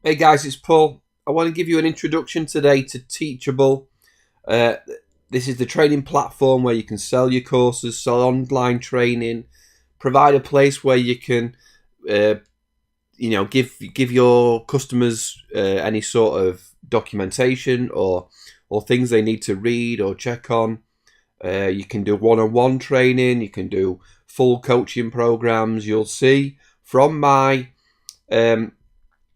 Hey guys, it's Paul. I want to give you an introduction today to Teachable. This is the training platform where you can sell your courses, sell online training, provide a place where you can, give your customers any sort of documentation or things they need to read or check on. You can do one-on-one training. You can do full coaching programs. You'll see from my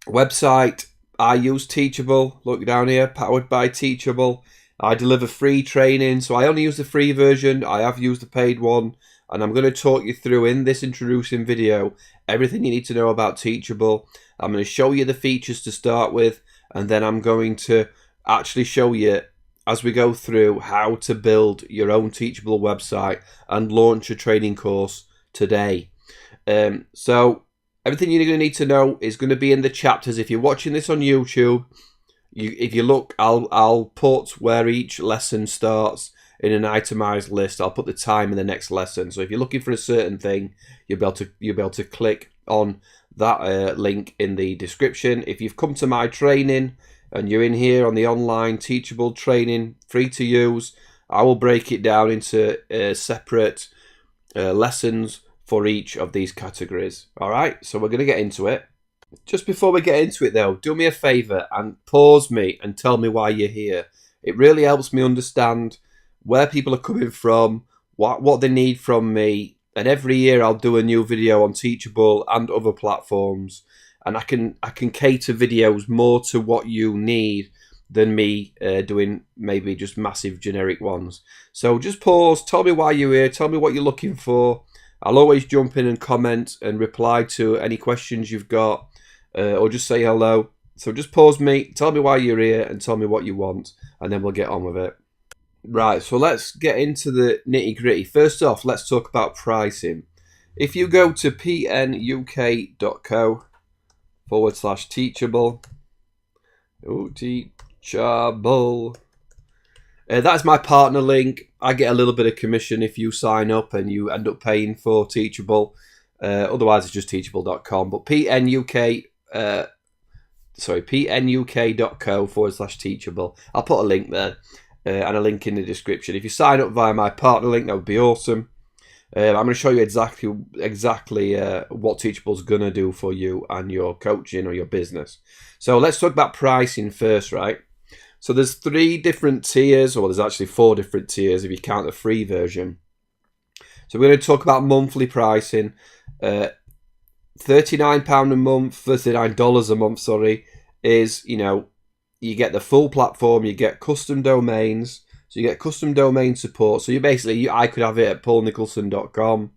website, I use Teachable. Look down here, powered by Teachable. I deliver free training, so I only use the free version. I have used the paid one, and I'm going to talk you through in this introducing video everything you need to know about Teachable. I'm going to show you the features to start with, and then I'm going to actually show you as we go through how to build your own Teachable website and launch a training course today. So everything you're going to need to know is going to be in the chapters. If you're watching this on YouTube, if you look, I'll put where each lesson starts in an itemized list. I'll put the time in the next lesson. So if you're looking for a certain thing, you'll be able to click on that link in the description. If you've come to my training and you're in here on the online Teachable training, free to use, I will break it down into separate lessons for each of these categories. All right, so we're going to get into it. Just before we get into it though, do me a favor and pause me and tell me why you're here. It really helps me understand where people are coming from, what they need from me, and every year I'll do a new video on Teachable and other platforms, and I can cater videos more to what you need than me doing maybe just massive generic ones. So just pause, tell me why you're here, tell me what you're looking for. I'll always jump in and comment and reply to any questions you've got, or just say hello. So just pause me, tell me why you're here, and tell me what you want, and then we'll get on with it. Right, so let's get into the nitty gritty. First off, let's talk about pricing. If you go to pnuk.co/teachable, teachable. That's my partner link. I get a little bit of commission if you sign up and you end up paying for Teachable. Otherwise, it's just teachable.com. But pnuk.co/teachable. I'll put a link there and a link in the description. If you sign up via my partner link, that would be awesome. I'm going to show you exactly what Teachable's going to do for you and your coaching or your business. So let's talk about pricing first, right? So there's 3 different tiers, or there's actually 4 different tiers if you count the free version. So we're going to talk about monthly pricing. £39 a month, $39 a month, sorry, is, you get the full platform, you get custom domains, so you get custom domain support. So I could have it at paulnicholson.com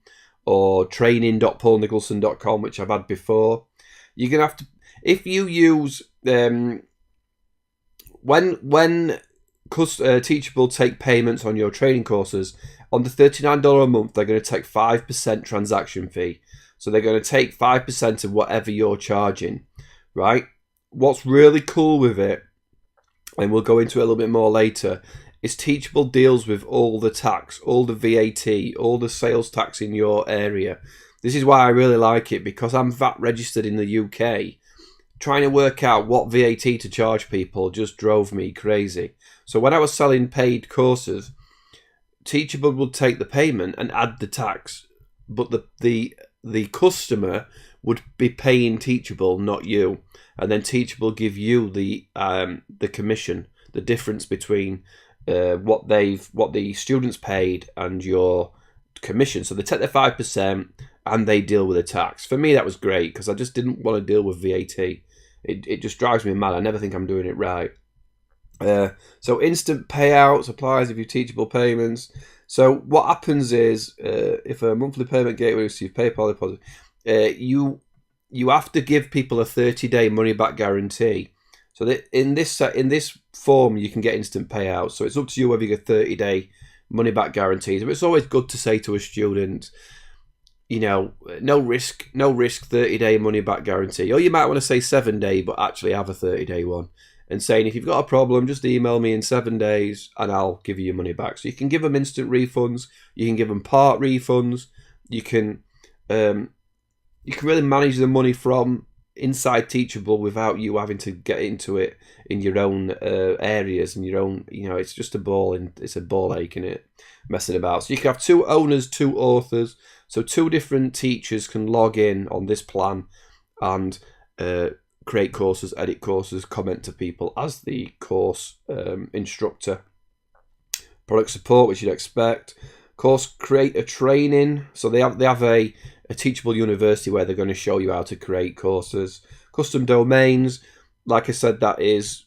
or training.paulnicholson.com, which I've had before. You're going to have to, if you use, when Teachable take payments on your training courses, on the $39 a month, they're going to take 5% transaction fee. So they're going to take 5% of whatever you're charging, right? What's really cool with it, and we'll go into it a little bit more later, is Teachable deals with all the tax, all the VAT, all the sales tax in your area. This is why I really like it, because I'm VAT registered in the UK. Trying to work out what VAT to charge people just drove me crazy. So when I was selling paid courses, Teachable would take the payment and add the tax, but the customer would be paying Teachable, not you, and then Teachable give you the commission, the difference between what the students paid and your commission. So they take the 5% and they deal with the tax. For me, that was great because I just didn't want to deal with VAT. It just drives me mad. I never think I'm doing it right. So instant payouts applies if you Teachable payments. So what happens is, if a monthly payment gateway receives PayPal deposit, you have to give people a 30-day money-back guarantee. So that in this form, you can get instant payouts. So it's up to you whether you get 30-day money-back guarantees. But it's always good to say to a student, no risk 30-day money-back guarantee. Or you might want to say 7-day, but actually have a 30-day one. And saying, if you've got a problem, just email me in 7 days and I'll give you your money back. So you can give them instant refunds. You can give them part refunds. You can really manage the money from inside Teachable without you having to get into it in your own areas and your own, you know, it's just a ball, and it's a ball ache in it, messing about. So you can have 2 owners, 2 authors, so 2 different teachers can log in on this plan and create courses, edit courses, comment to people as the course instructor. Product support, which you'd expect. Course creator training, so they have a Teachable University where they're going to show you how to create courses. Custom domains, like I said, that is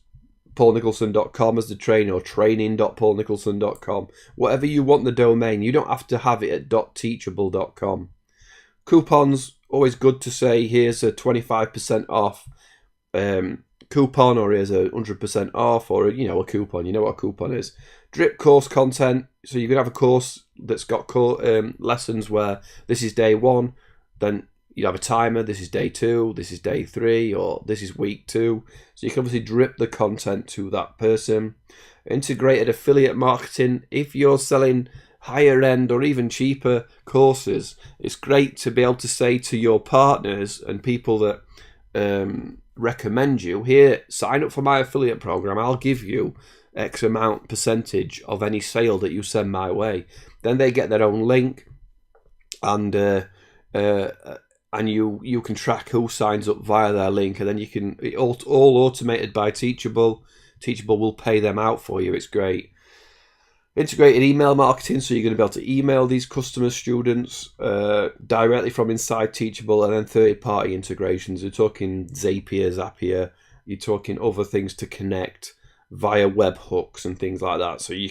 paulnicholson.com as the trainer, or training.paulnicholson.com. Whatever you want the domain, you don't have to have it at .teachable.com. Coupons, always good to say, here's a 25% off coupon, or here's a 100% off, or, you know, a coupon. You know what a coupon is. Drip course content, so you can have a course that's got lessons where this is day 1, then you have a timer, this is day 2, this is day 3, or this is week 2. So you can obviously drip the content to that person. Integrated affiliate marketing, if you're selling higher end or even cheaper courses, it's great to be able to say to your partners and people that recommend you, here, sign up for my affiliate program, I'll give you X amount percentage of any sale that you send my way. Then they get their own link, and you can track who signs up via their link, and then you can, all automated by Teachable. Teachable will pay them out for you. It's great. Integrated email marketing, so you're going to be able to email these customer students directly from inside Teachable, and then third-party integrations. You're talking Zapier, you're talking other things to connect via webhooks and things like that. So you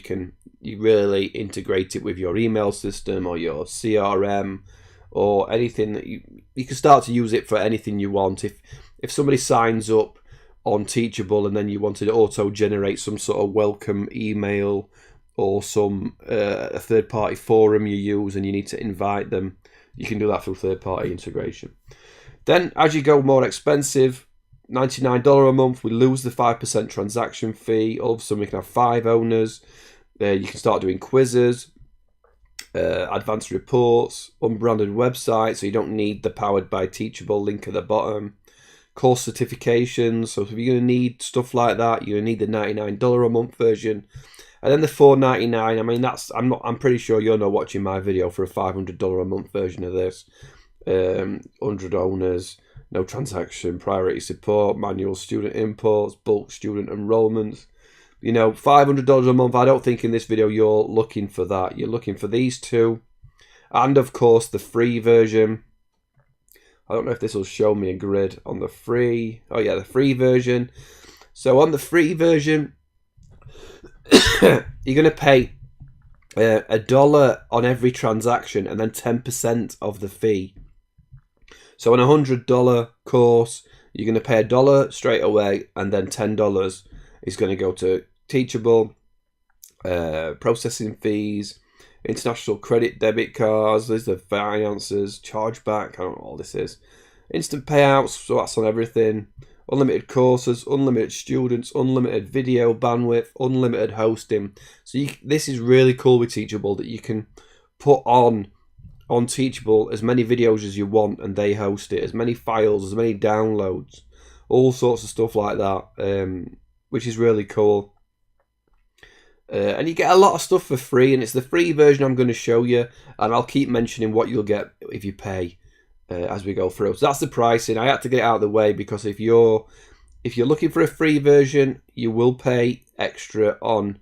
really integrate it with your email system or your CRM or anything that you can start to use it for anything you want. If somebody signs up on Teachable and then you wanted to auto-generate some sort of welcome email, or some a third-party forum you use and you need to invite them, you can do that through third-party integration. Then as you go more expensive, $99 a month, we lose the 5% transaction fee. All of a sudden we can have 5 owners. You can start doing quizzes, advanced reports, unbranded websites, so you don't need the powered by Teachable link at the bottom. Course certifications, so if you're going to need stuff like that, you're going to need the $99 a month version. And then the $4.99, I mean, I'm pretty sure you're not watching my video for a $500 a month version of this. 100 owners, no transaction, priority support, manual student imports, bulk student enrollments. You know, $500 a month. I don't think in this video you're looking for that. You're looking for these 2. And of course the free version. I don't know if this will show me a grid on the free. Oh yeah, the free version. So on the free version, you're going to pay $1 on every transaction and then 10% of the fee. So on a $100 course, you're going to pay $1 straight away, and then $10 is going to go to Teachable, processing fees, international credit debit cards, there's the finances, chargeback, I don't know what all this is. Instant payouts, so that's on everything. Unlimited courses, unlimited students, unlimited video bandwidth, unlimited hosting. So this is really cool with Teachable, that you can put on Teachable as many videos as you want and they host it, as many files, as many downloads, all sorts of stuff like that, which is really cool. And you get a lot of stuff for free, and it's the free version I'm going to show you, and I'll keep mentioning what you'll get if you pay as we go through. So that's the pricing. I had to get it out of the way because if you're looking for a free version, you will pay extra on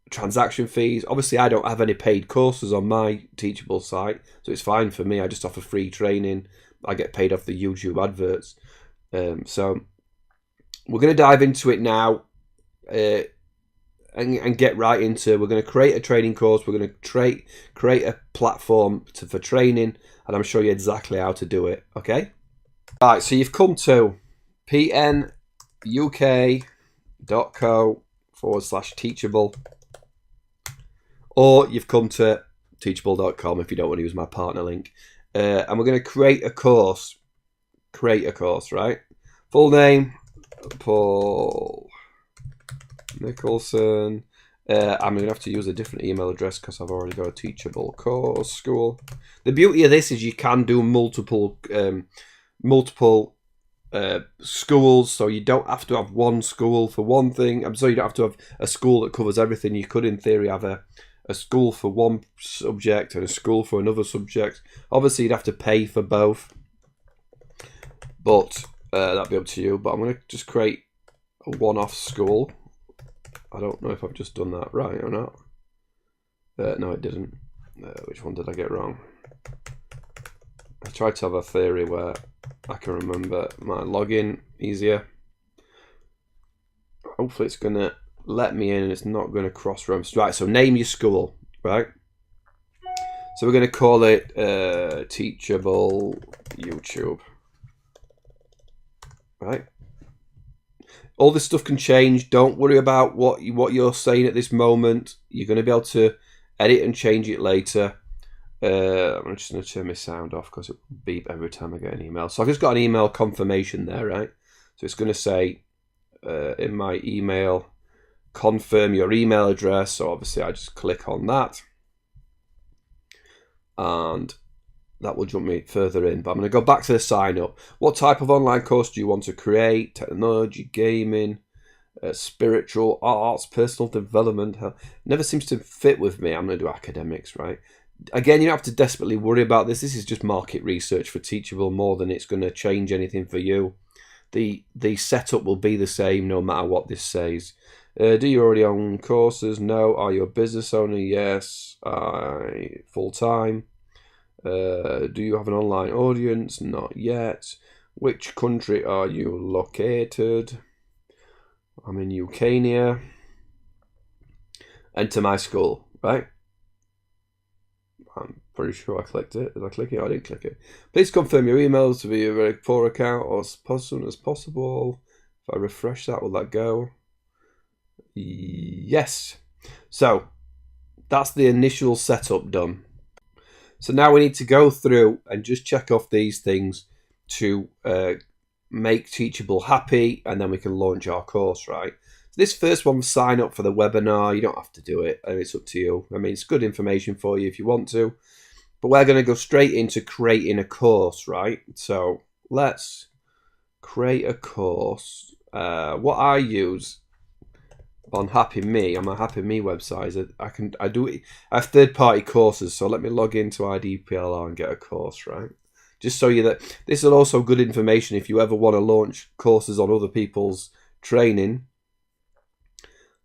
transaction fees. Obviously, I don't have any paid courses on my Teachable site, so it's fine for me. I just offer free training. I get paid off the YouTube adverts. So we're going to dive into it now. And get right into, we're going to create a training course, we're going to create a platform for training, and I'm showing you exactly how to do it, okay? Right, so you've come to pnuk.co/teachable, or you've come to teachable.com if you don't want to use my partner link, and we're going to create a course, right? Full name, Paul Nicholson. I'm going to have to use a different email address because I've already got a Teachable course school. The beauty of this is you can do multiple multiple schools, so you don't have to have one school for one thing. I'm sorry, you don't have to have a school that covers everything. You could, in theory, have a school for one subject and a school for another subject. Obviously, you'd have to pay for both, but that'd be up to you. But I'm going to just create a one-off school. I don't know if I've just done that right or not. No, it didn't. Which one did I get wrong? I tried to have a theory where I can remember my login easier. Hopefully it's going to let me in and it's not going to cross-reference. Right, so name your school, right? So we're going to call it Teachable YouTube, right? All this stuff can change. Don't worry about what you're saying at this moment. You're going to be able to edit and change it later. I'm just going to turn my sound off because it will beep every time I get an email. So I've just got an email confirmation there, right? So it's going to say in my email, confirm your email address. So obviously I just click on that and that will jump me further in. But I'm going to go back to the sign up. What type of online course do you want to create? Technology, gaming, spiritual, arts, personal development. Never seems to fit with me. I'm going to do academics, right? Again, you don't have to desperately worry about this. This is just market research for Teachable more than it's going to change anything for you. The setup will be the same no matter what this says. Do you already own courses? No. Are you a business owner? Yes. Full-time. Do you have an online audience? Not yet. Which country are you located? I'm in UK. Enter my school, right? I'm pretty sure I clicked it. Did I click it? I didn't click it. Please confirm your emails to be a very poor account or as soon as possible. If I refresh that, will that go? Yes. So that's the initial setup done. So now we need to go through and just check off these things to make Teachable happy, and then we can launch our course, right? So this first one, sign up for the webinar. You don't have to do it. It's up to you. I mean, it's good information for you if you want to. But we're going to go straight into creating a course, right? So let's create a course. What I use on Happy Me, on my Happy Me website, I have third-party courses. So let me log into IDPLR and get a course, right? Just so you that this is also good information if you ever want to launch courses on other people's training.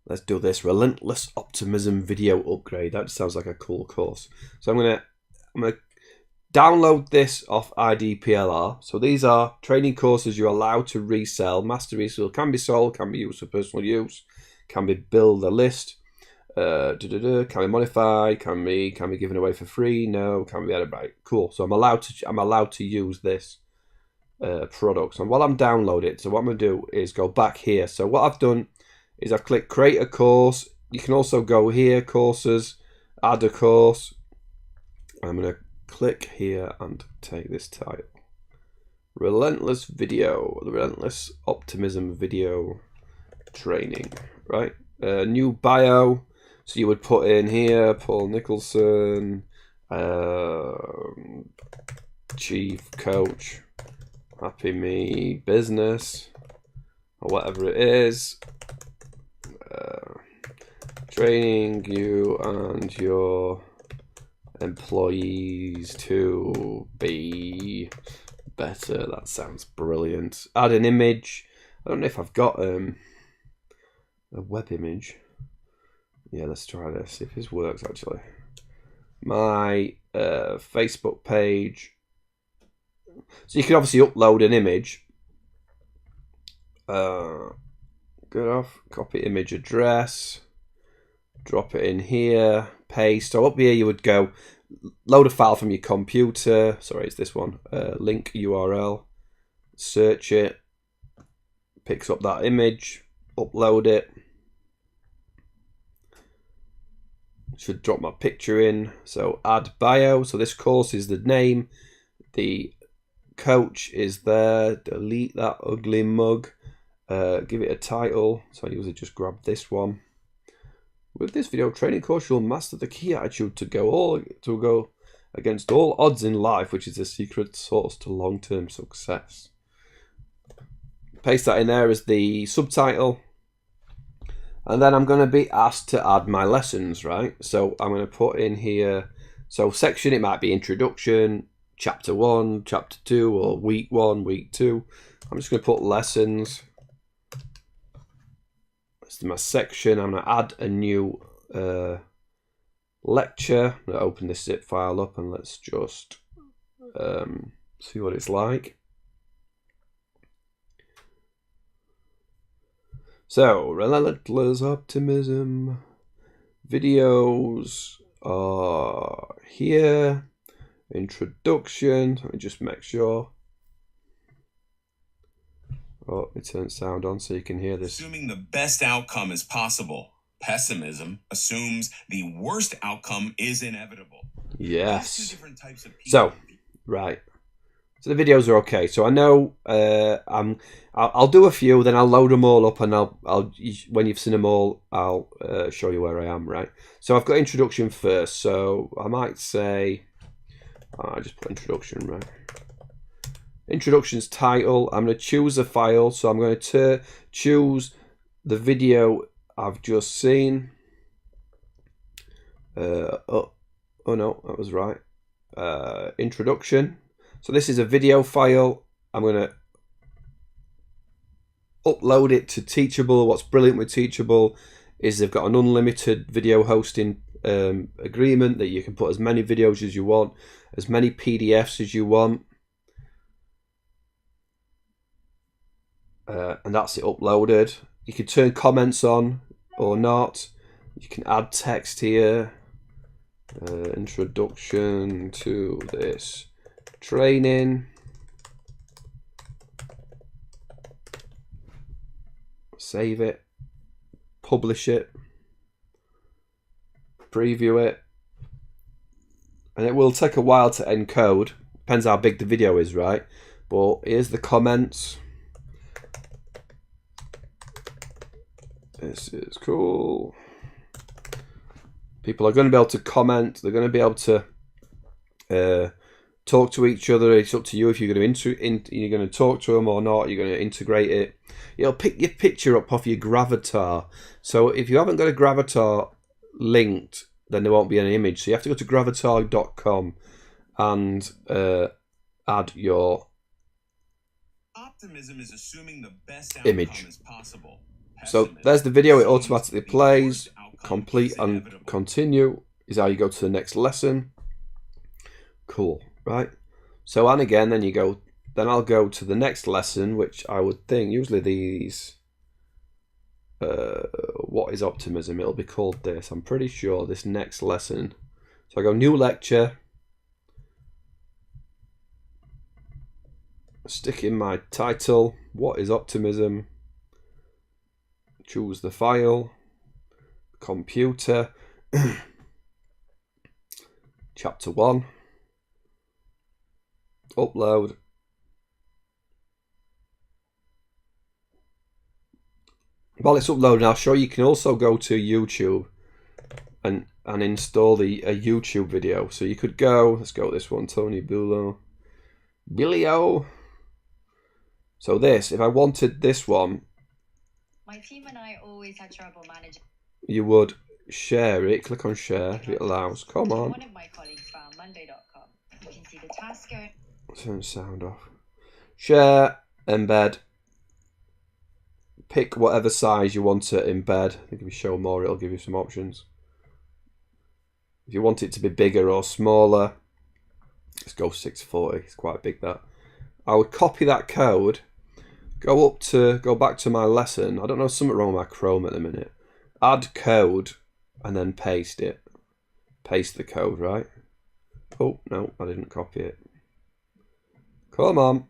Let's do this relentless optimism video upgrade. That sounds like a cool course. So I'm gonna download this off IDPLR. So these are training courses you're allowed to resell. Master resale can be sold, can be used for personal use, can be build a list, can be modified, can be given away for free. No, can be added by. Cool. So I'm allowed to use this product. So while I'm downloading it, so what I'm gonna do is go back here. So what I've done is I've clicked create a course. You can also go here, courses, add a course. I'm going to click here and take this title. Relentless video, the relentless optimism video training, right? New bio. So you would put in here, Paul Nicholson, chief coach, Happy Me business, or whatever it is. Training you and your employees to be better. That sounds brilliant. Add an image. I don't know if I've got a web image. Yeah, let's try this, see if this works actually. My Facebook page. So you can obviously upload an image. Good off, copy image address, drop it in here, paste. So up here you would go load a file from your computer. Sorry, it's this one. Link URL, search it, picks up that image, upload it. Should drop my picture in. So add bio. So this course is the name. The coach is there. Delete that ugly mug. Give it a title. So I usually just grab this one. With this video training course, you'll master the key attitude to go against all odds in life, which is the secret source to long-term success. Paste that in there as the subtitle. And then I'm going to be asked to add my lessons, right? So I'm going to put in here, so section, it might be introduction, chapter 1, chapter 2, or week 1, week 2. I'm just going to put lessons. This is my section. I'm going to add a new lecture. I'm going to open this zip file up and let's just see what it's like. So, relentless optimism. Videos are here. Introduction. Let me just make sure. Oh, let me turn sound on so you can hear this. Assuming the best outcome is possible. Pessimism assumes the worst outcome is inevitable. Yes. Two different types of people. So, right. So the videos are okay. So I know I'll do a few, then I'll load them all up, and I'll when you've seen them all, I'll show you where I am. Right. So I've got introduction first. So I might say, I just put introduction, right. Introduction's title. I'm going to choose a file. So I'm going to choose the video I've just seen. Oh no, that was right. Introduction. So this is a video file. I'm going to upload it to Teachable. What's brilliant with Teachable is they've got an unlimited video hosting agreement that you can put as many videos as you want, as many PDFs as you want. And that's it uploaded. You can turn comments on or not. You can add text here. Introduction to this training. Save it. Publish it. Preview it. And it will take a while to encode. Depends how big the video is, right? But here's the comments. This is cool. People are going to be able to comment. They're going to be able to talk to each other. It's up to you if you're going to talk to them or not. You're going to integrate it. It'll pick your picture up off your Gravatar. So if you haven't got a Gravatar linked, then there won't be an image. So you have to go to gravatar.com and add your optimism is assuming the best image. Is possible. So there's the video. It automatically plays. Complete and continue is how you go to the next lesson. Cool, right? So, and again, then I'll go to the next lesson, which I would think usually these. What is optimism? It'll be called this. I'm pretty sure this next lesson. So I go new lecture. Stick in my title. What is optimism? Choose the file. Computer. Chapter 1. Upload. While it's uploading, I'll show you can also go to YouTube and install a YouTube video. So you could go, let's go with this one, Tony Billio. So this, if I wanted this one, my team and I always had trouble managing. You would share it, click on share if it allows. Come on. One of my colleagues found Monday.com. You can see the task going. Turn sound off. Share, embed. Pick whatever size you want to embed. I think if you show more, it'll give you some options. If you want it to be bigger or smaller, let's go 640. It's quite big, that. I would copy that code, go back to my lesson. I don't know, something wrong with my Chrome at the minute. Add code and then paste it. Paste the code, right? Oh, no, I didn't copy it. Come on.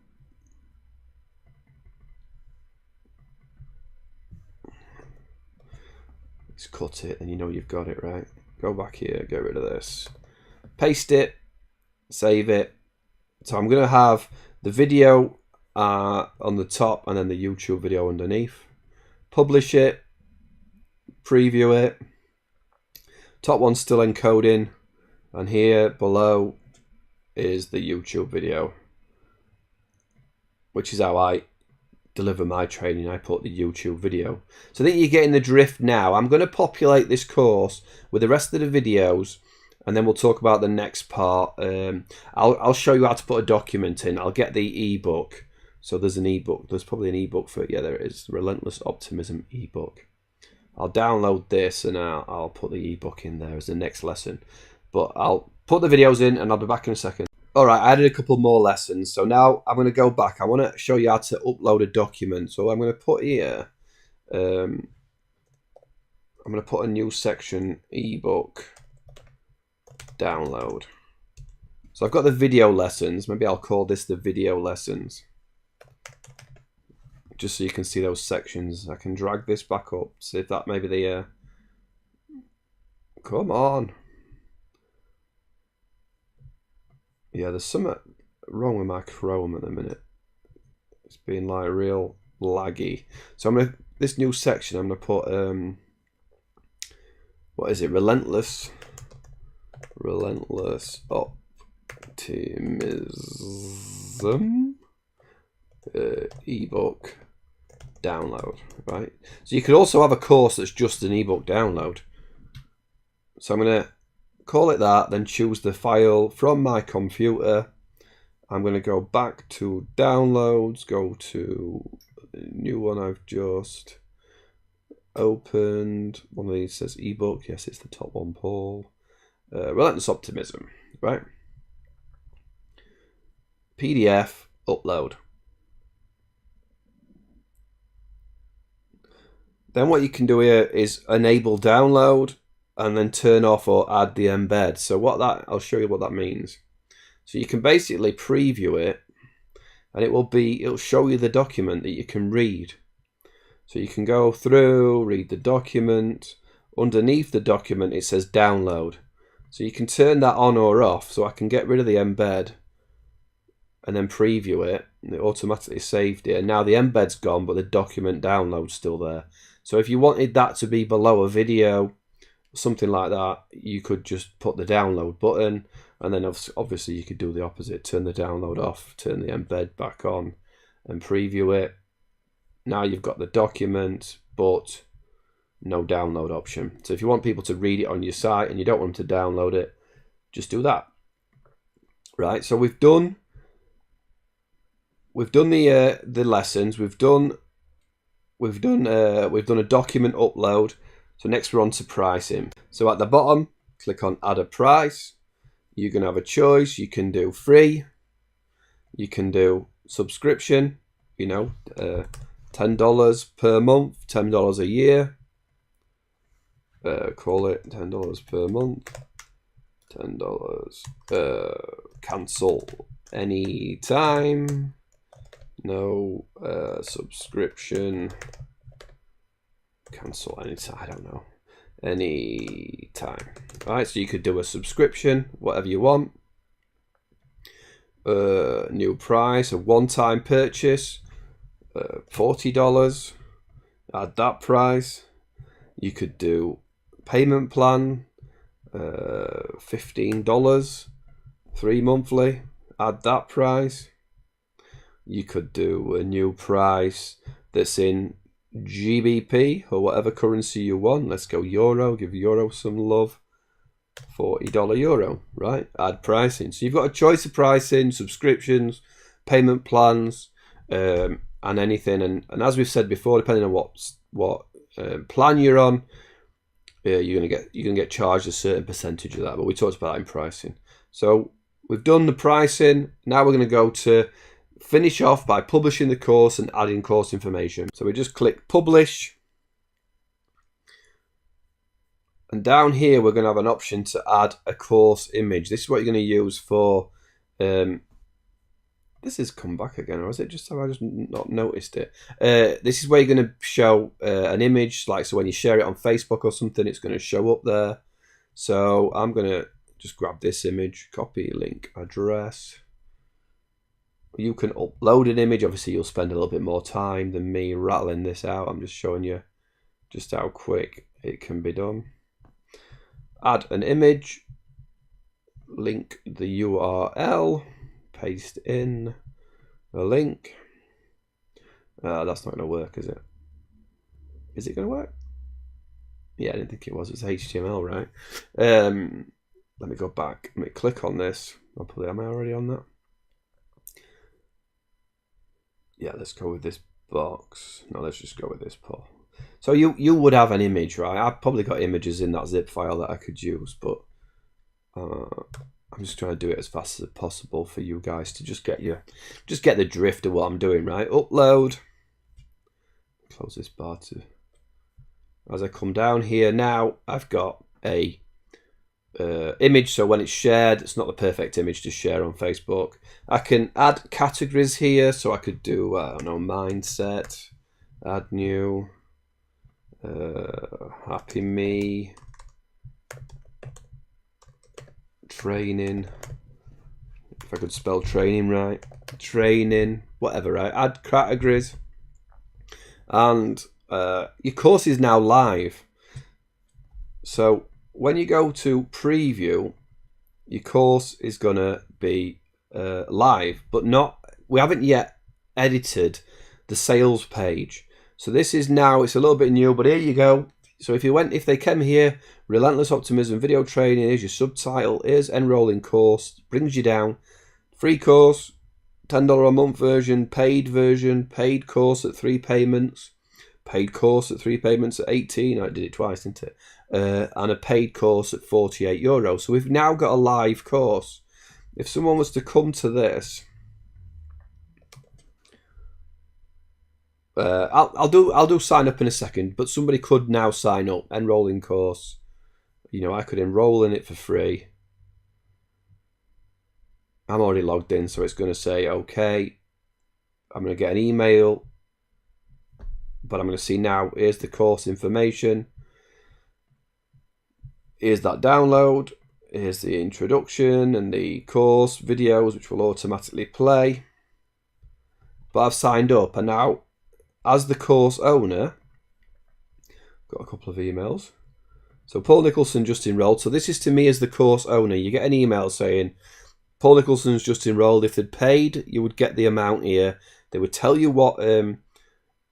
Let's cut it and you know you've got it, right? Go back here, get rid of this. Paste it, save it. So I'm going to have the video on the top and then the YouTube video underneath. Publish it. Preview it. Top one's still encoding, and here below is the YouTube video, which is how I deliver my training. I put the YouTube video. So I think you're getting the drift now. I'm going to populate this course with the rest of the videos, and then we'll talk about the next part. I'll show you how to put a document in. I'll get the ebook. So there's an ebook. There's probably an ebook for it. Yeah, there is. Relentless Optimism ebook. I'll download this and I'll put the ebook in there as the next lesson. But I'll put the videos in and I'll be back in a second. Alright, I added a couple more lessons. So now I'm going to go back. I want to show you how to upload a document. So I'm going to put here, I'm going to put a new section, ebook, download. So I've got the video lessons. Maybe I'll call this the video lessons, just so you can see those sections. I can drag this back up, see if that maybe the come on. Yeah, there's something wrong with my Chrome at the minute. It's been like real laggy. So I'm gonna, this new section, I'm gonna put what is it? Relentless Optimism ebook download, right? So you could also have a course that's just an ebook download. So I'm going to call it that, then choose the file from my computer. I'm going to go back to downloads, go to a new one I've just opened. One of these says ebook. Yes, it's the top one, Paul. Relentless Optimism, right? PDF, upload. Then what you can do here is enable download and then turn off or add the embed. So I'll show you what that means. So you can basically preview it and it'll show you the document that you can read. So you can go through, read the document. Underneath the document it says download. So you can turn that on or off. So I can get rid of the embed and then preview it. And it automatically saved it. And now the embed's gone, but the document download's still there. So if you wanted that to be below a video, something like that, you could just put the download button, and then obviously you could do the opposite, turn the download off, turn the embed back on and preview it. Now you've got the document but no download option. So if you want people to read it on your site and you don't want them to download it, just do that. Right, so we've done the lessons, we've done a document upload. So next we're on to pricing. So at the bottom, click on add a price. You can have a choice. You can do free. You can do subscription, you know, $10 per month, $10 a year. Call it $10 per month, $10. Cancel anytime. No subscription. Cancel anytime. I don't know. Anytime. Alright, so you could do a subscription, whatever you want. New price, a one-time purchase, $40. Add that price. You could do payment plan, $15, 3 monthly. Add that price. You could do a new price that's in GBP or whatever currency you want. Let's go euro, give euro some love. $40 euro, right? Add pricing. So you've got a choice of pricing, subscriptions, payment plans, and anything. And as we've said before, depending on what plan you're on, you're gonna get charged a certain percentage of that. But we talked about that in pricing. So we've done the pricing. Now we're gonna go to finish off by publishing the course and adding course information. So we just click publish. And down here, we're going to have an option to add a course image. This is what you're going to use for, this has come back again, or is it just, have I just not noticed it? This is where you're going to show an image, like, so when you share it on Facebook or something, it's going to show up there. So I'm going to just grab this image, copy link address. You can upload an image. Obviously, you'll spend a little bit more time than me rattling this out. I'm just showing you just how quick it can be done. Add an image. link the URL, paste in a link. That's not going to work, is it? Is it going to work? Yeah, I didn't think it was. It's HTML, right? Let me go back. Let me click on this. Hopefully, am I already on that? Yeah, let's go with this box. No, let's just go with this poll. So you would have an image, right? I've probably got images in that zip file that I could use, but I'm just trying to do it as fast as possible for you guys to just get the drift of what I'm doing, right? Upload. Close this bar to. As I come down here now, I've got a image, so when it's shared, it's not the perfect image to share on Facebook. I can add categories here, so I could do, I don't know, mindset, add new, happy me, training, if I could spell training right, training, whatever, right, add categories, and your course is now live. So when you go to preview, your course is gonna be live, but we haven't yet edited the sales page. So this is now, it's a little bit new, but here you go. So if they came here, Relentless Optimism Video Training, here's your subtitle, here's enrolling course, brings you down, free course, $10 a month version, paid course at 3 payments, paid course at 3 payments at 18, I did it twice, didn't it? And a paid course at €48. So we've now got a live course. If someone was to come to this, I'll do sign up in a second, but somebody could now sign up, enrolling course. You know, I could enroll in it for free. I'm already logged in, so it's going to say, okay, I'm going to get an email, but I'm going to see now, here's the course information. Here's that download. Here's the introduction and the course videos, which will automatically play. But I've signed up, and now, as the course owner, got a couple of emails. So Paul Nicholson just enrolled. So this is to me as the course owner. You get an email saying, Paul Nicholson's just enrolled. If they'd paid, you would get the amount here. They would tell you what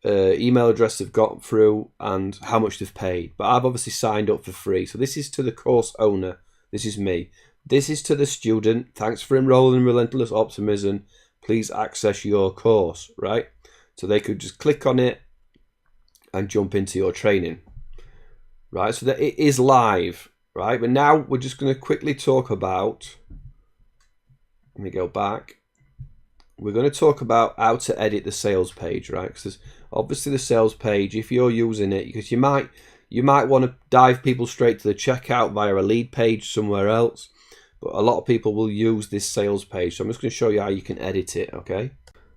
email address they've got through and how much they've paid. But I've obviously signed up for free. So this is to the course owner. This is me. This is to the student. Thanks for enrolling in Relentless Optimism. Please access your course, right? So they could just click on it and jump into your training, right? So that it is live, right? But now we're just going to quickly talk about, let me go back. We're going to talk about how to edit the sales page, right? Because obviously the sales page, if you're using it, because you might want to dive people straight to the checkout via a lead page somewhere else, but a lot of people will use this sales page. So I'm just going to show you how you can edit it, okay?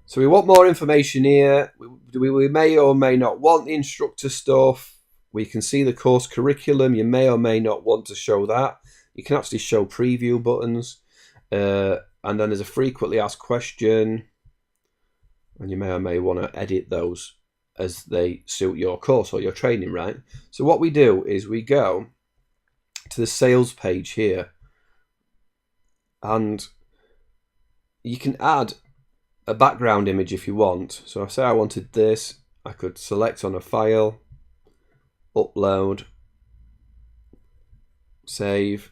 So we want more information here. We may or may not want the instructor stuff. We can see the course curriculum. You may or may not want to show that. You can actually show preview buttons. And then there's a frequently asked question. And you may or may want to edit those as they suit your course or your training, right? So what we do is we go to the sales page here. And you can add a background image if you want. So if I say I wanted this, I could select on a file, upload, save,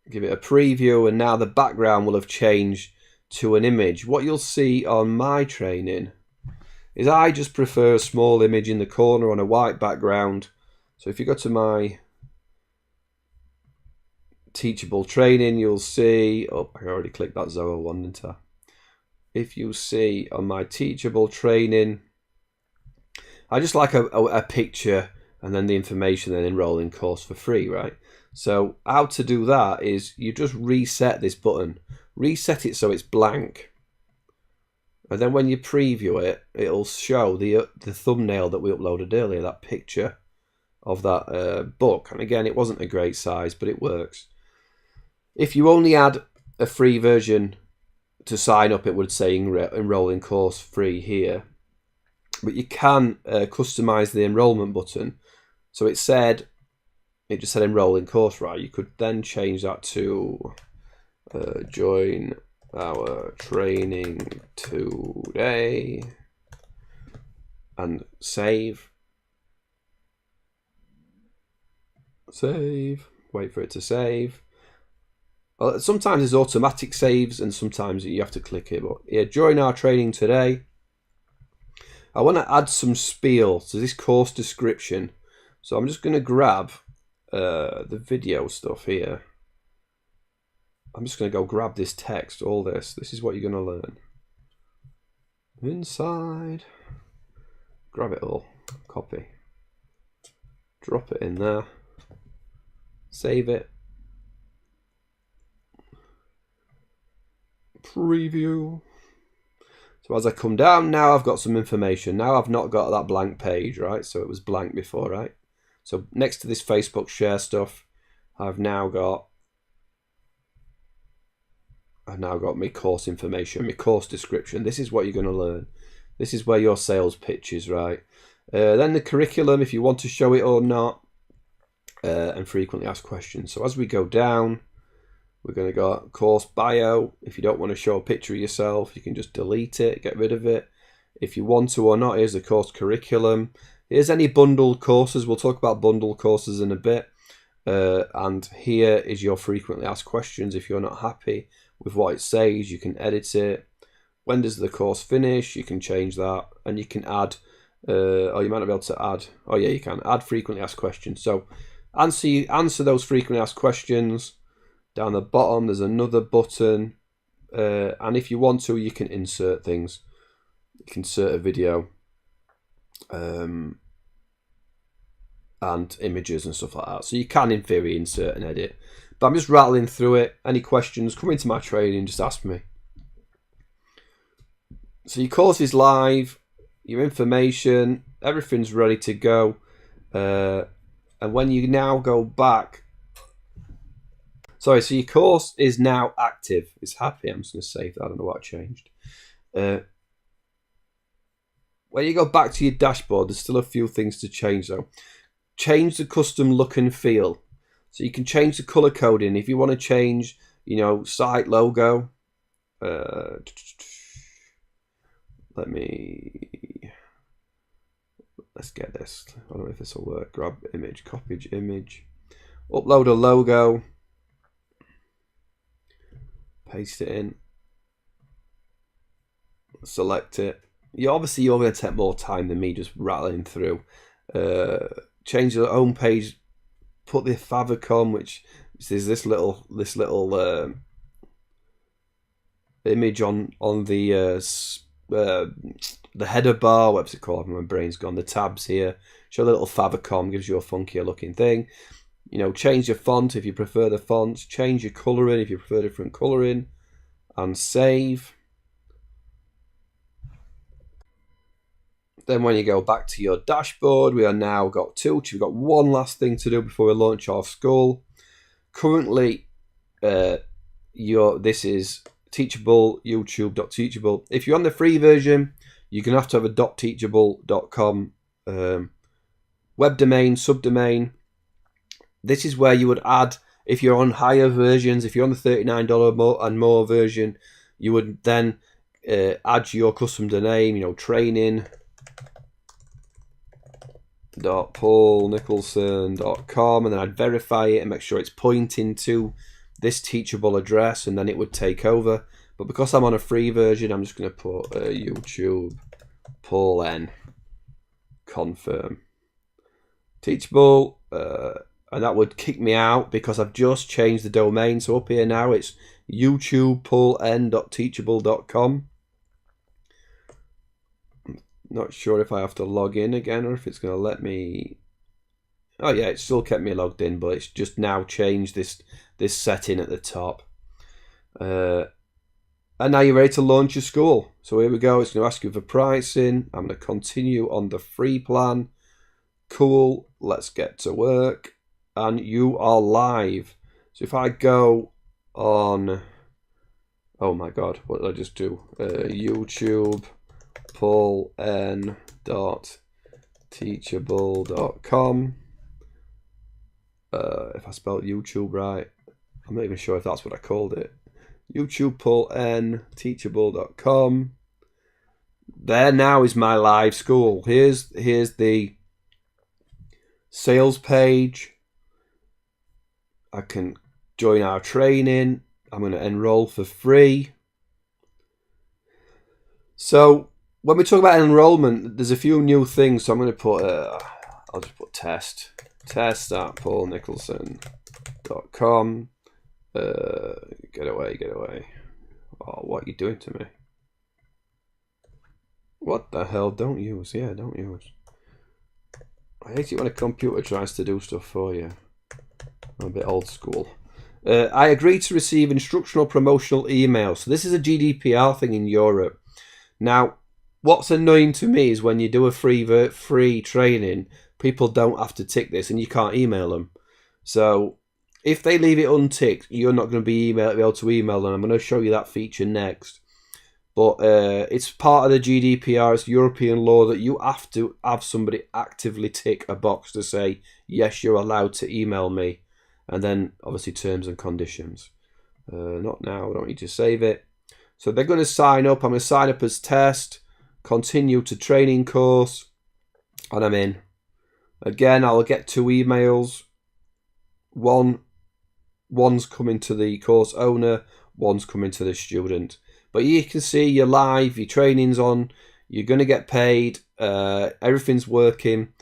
give it a preview, and now the background will have changed to an image. What you'll see on my training is I just prefer a small image in the corner on a white background. So if you go to my Teachable training, you'll see, oh, I already clicked that Zoho one, didn't I? If you see on my Teachable training, I just like a picture and then the information, then enrolling course for free, right? So how to do that is you just reset this button, reset it so it's blank, and then when you preview it, it'll show the thumbnail that we uploaded earlier, that picture of that book. And again, it wasn't a great size, but it works. If you only had a free version to sign up, it would say enrolling course free here. But you can customize the enrollment button. So it said it just said enrolling course, right? You could then change that to join our training today and save. Wait for it to save. Well, sometimes there's automatic saves and sometimes you have to click it. But yeah, join our training today. I want to add some spiel to this course description. So I'm just going to grab the video stuff here. I'm just going to go grab this text, all this. This is what you're going to learn. Inside. Grab it all. Copy. Drop it in there. Save it. Preview. So as I come down, now I've got some information. Now I've not got that blank page, right? So it was blank before, right? So next to this Facebook share stuff, I've now got my course information, my course description. This is what you're going to learn. This is where your sales pitch is, right? Then the curriculum, if you want to show it or not, and frequently asked questions. So as we go down, we're going to go course bio. If you don't want to show a picture of yourself, you can just delete it, get rid of it. If you want to or not, here's the course curriculum. Here's any bundled courses. We'll talk about bundled courses in a bit. And here is your frequently asked questions. If you're not happy with what it says, you can edit it. When does the course finish? You can change that. And you can add, or you might not be able to add. Oh yeah, you can add frequently asked questions. So answer those frequently asked questions. Down the bottom, there's another button. And if you want to, you can insert things. You can insert a video. And images and stuff like that. So you can, in theory, insert and edit. But I'm just rattling through it. Any questions, come into my training, just ask me. So your course is live. Your information, everything's ready to go. And when you now go back... Sorry, so your course is now active. It's happy. I'm just going to save that. I don't know what I changed. When you go back to your dashboard, there's still a few things to change though. Change the custom look and feel. So you can change the color coding. If you want to change, site logo. Let's get this. I don't know if this will work. Grab image, copy image. Upload a logo. Paste it in. Select it. You're going to take more time than me just rattling through. Change the home page. Put the favicon, which is this little image on the header bar. What's it called? My brain's gone. The tabs here. Show the little favicon. Gives you a funkier looking thing. Change your font if you prefer the fonts. Change your colouring if you prefer different colouring. And save. Then when you go back to your dashboard, we are now got two. We've got one last thing to do before we launch our school. Currently, this is Teachable, youtube.teachable. If you're on the free version, you're going to have a .teachable.com web domain, subdomain. This is where you would add, if you're on higher versions, if you're on the $39 and more version, you would then add your custom domain, training.paulnicholson.com, and then I'd verify it and make sure it's pointing to this teachable address, and then it would take over. But because I'm on a free version, I'm just going to put YouTube Paul N confirm teachable, and that would kick me out because I've just changed the domain. So up here now it's youtubepauln.teachable.com. Not sure if I have to log in again or if it's going to let me. Oh yeah, it still kept me logged in, but it's just now changed this setting at the top. And now you're ready to launch your school. So here we go. It's going to ask you for pricing. I'm going to continue on the free plan. Cool. Let's get to work. And you are live. So if I go on, oh my God, what did I just do? YouTube pauln.teachable.com. if I spelled YouTube right. I'm not even sure if that's what I called it. YouTube pull N teachable.com. There now is my live school. Here's the sales page. I can join our training. I'm going to enroll for free. So when we talk about enrollment, there's a few new things. So I'm going to put, I'll just put test at paulnicholson.com. Get away. Oh, what are you doing to me? What the hell? Don't use. I hate it when a computer tries to do stuff for you. I'm a bit old school. I agree to receive instructional promotional emails. So this is a GDPR thing in Europe. Now, what's annoying to me is when you do a free training, people don't have to tick this and you can't email them. So if they leave it unticked, you're not going to be able to email them. I'm going to show you that feature next. But it's part of the GDPR, it's European law, that you have to have somebody actively tick a box to say, yes, you're allowed to email me. And then, obviously, terms and conditions. Not now, I don't need to save it. So they're going to sign up. I'm going to sign up as test, continue to training course, and I'm in. Again, I'll get 2 emails. One's coming to the course owner, one's coming to the student. But you can see you're live, your training's on, you're going to get paid, everything's working.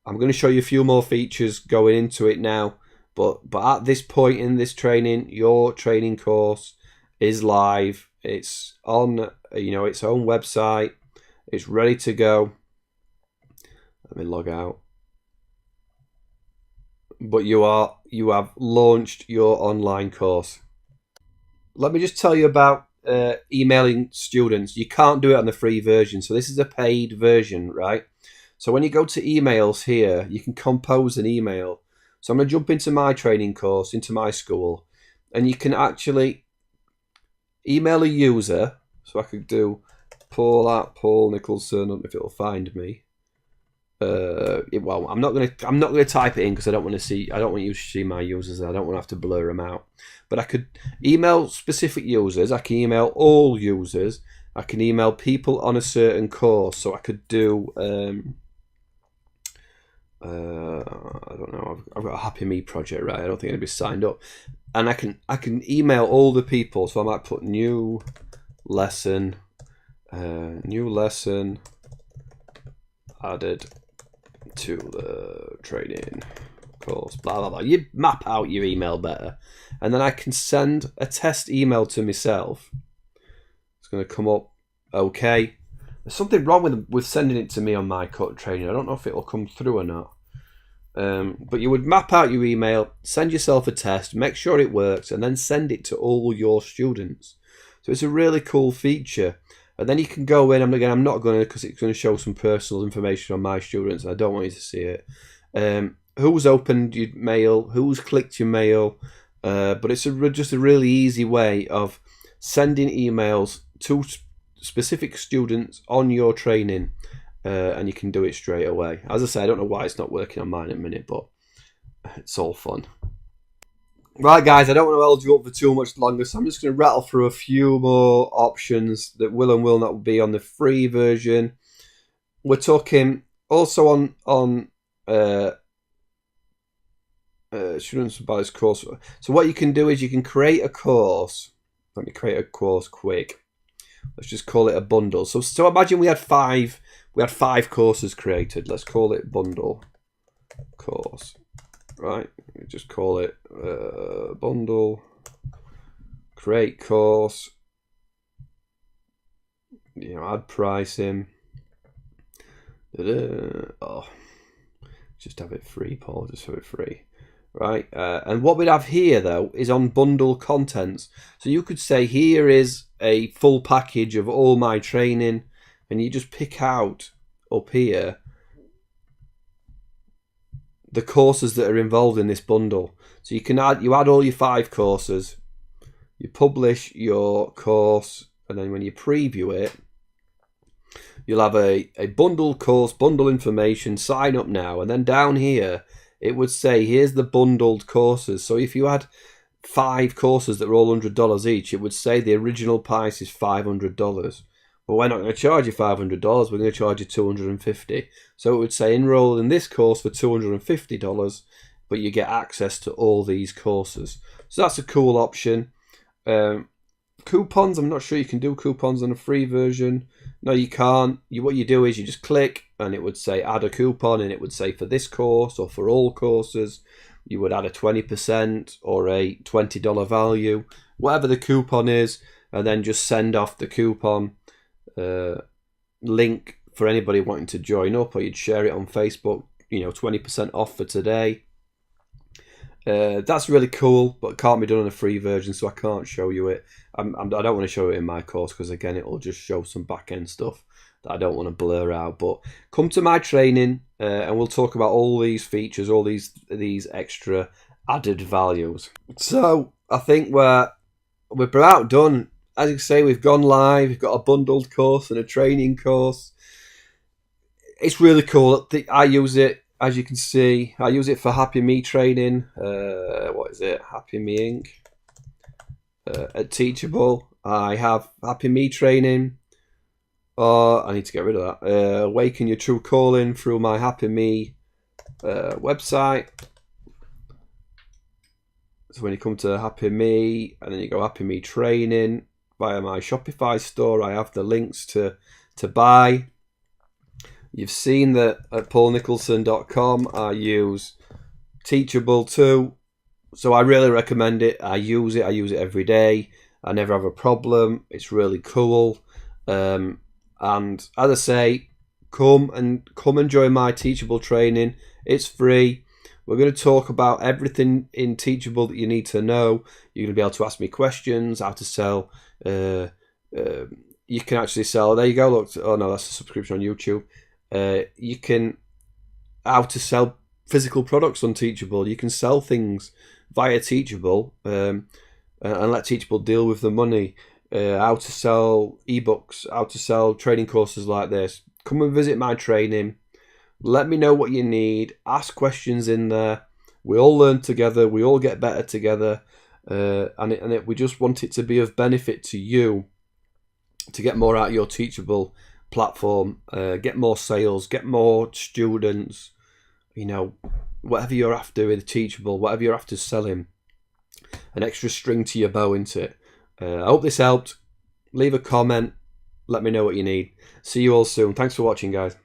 I'm going to show you a few more features going into it now. But at this point in this training, your training course is live. It's on, its own website. It's ready to go. Let me log out. But you have launched your online course. Let me just tell you about emailing students. You can't do it on the free version, so this is a paid version, right? So when you go to emails here, you can compose an email. So I'm going to jump into my training course, into my school, and you can actually email a user. So I could do Paul Nicholson. I don't know if it'll find me. Well, I'm not going to type it in because I don't want you to see my users. I don't want to have to blur them out. But I could email specific users. I can email all users. I can email people on a certain course. So I could do I don't know. I've got a Happy Me project, right? I don't think anybody signed up, and I can email all the people. So I might put new lesson added to the training course, blah blah blah. You map out your email better, and then I can send a test email to myself. It's going to come up okay. There's something wrong with sending it to me on my cut training. I don't know if it'll come through or not. But you would map out your email, send yourself a test, make sure it works, and then send it to all your students. So it's a really cool feature. And then you can go in, I'm not going to, because it's going to show some personal information on my students. I don't want you to see it. Who's opened your mail, who's clicked your mail. But it's just a really easy way of sending emails to specific students on your training, and you can do it straight away. As I say, I don't know why it's not working on mine at the minute, but it's all fun. Right, guys, I don't want to hold you up for too much longer, so I'm just going to rattle through a few more options that will and will not be on the free version. We're talking also on students about this course. So what you can do is you can create a course. Let me create a course quick. Let's just call it a bundle. So imagine we had five courses created. Let's call it bundle course. Right, just call it bundle, create course, add pricing. Oh, just have it free, Paul, just have it free. Right, and what we'd have here though is on bundle contents. So you could say here is a full package of all my training, and you just pick out up here the courses that are involved in this bundle. So you add all your 5 courses, you publish your course, and then when you preview it, you'll have a bundle course, bundle information, sign up now, and then down here it would say, here's the bundled courses. So if you had 5 courses that were all $100 each, it would say the original price is $500. But we're not going to charge you $500, we're going to charge you $250. So it would say enroll in this course for $250, but you get access to all these courses. So that's a cool option. Coupons, I'm not sure you can do coupons on a free version. No, you can't. What you do is you just click and it would say add a coupon, and it would say for this course or for all courses, you would add a 20% or a $20 value, whatever the coupon is, and then just send off the coupon link for anybody wanting to join up, or you'd share it on Facebook, 20% off for today. That's really cool, but can't be done on a free version, so I can't show you it. I don't want to show it in my course because, again, it'll just show some back-end stuff that I don't want to blur out. But come to my training and we'll talk about all these features, all these extra added values. So I think we're about done. As you say, we've gone live. We've got a bundled course and a training course. It's really cool. I use it. As you can see, I use it for Happy Me training. What is it? Happy Me Inc. At Teachable, I have Happy Me training. I need to get rid of that. Awaken Your True Calling through my Happy Me website. So when you come to Happy Me and then you go Happy Me training via my Shopify store, I have the links to buy. You've seen that at paulnicholson.com I use Teachable too, so I really recommend it. I use it every day. I never have a problem. It's really cool. And as I say, come and join my Teachable training. It's free. We're going to talk about everything in Teachable that you need to know. You're going to be able to ask me questions, how to sell. You can actually sell. There you go. Look. Oh no, that's a subscription on YouTube. You can how to sell physical products on Teachable. You can sell things via Teachable and let Teachable deal with the money. How to sell ebooks, how to sell training courses like this. Come and visit my training. Let me know what you need. Ask questions in there. We all learn together. We all get better together. We just want it to be of benefit to you to get more out of your Teachable platform, get more sales, get more students, whatever you're after with Teachable, whatever you're after selling, an extra string to your bow into it. I hope this helped. Leave a comment, let me know what you need. See you all soon. Thanks for watching, guys.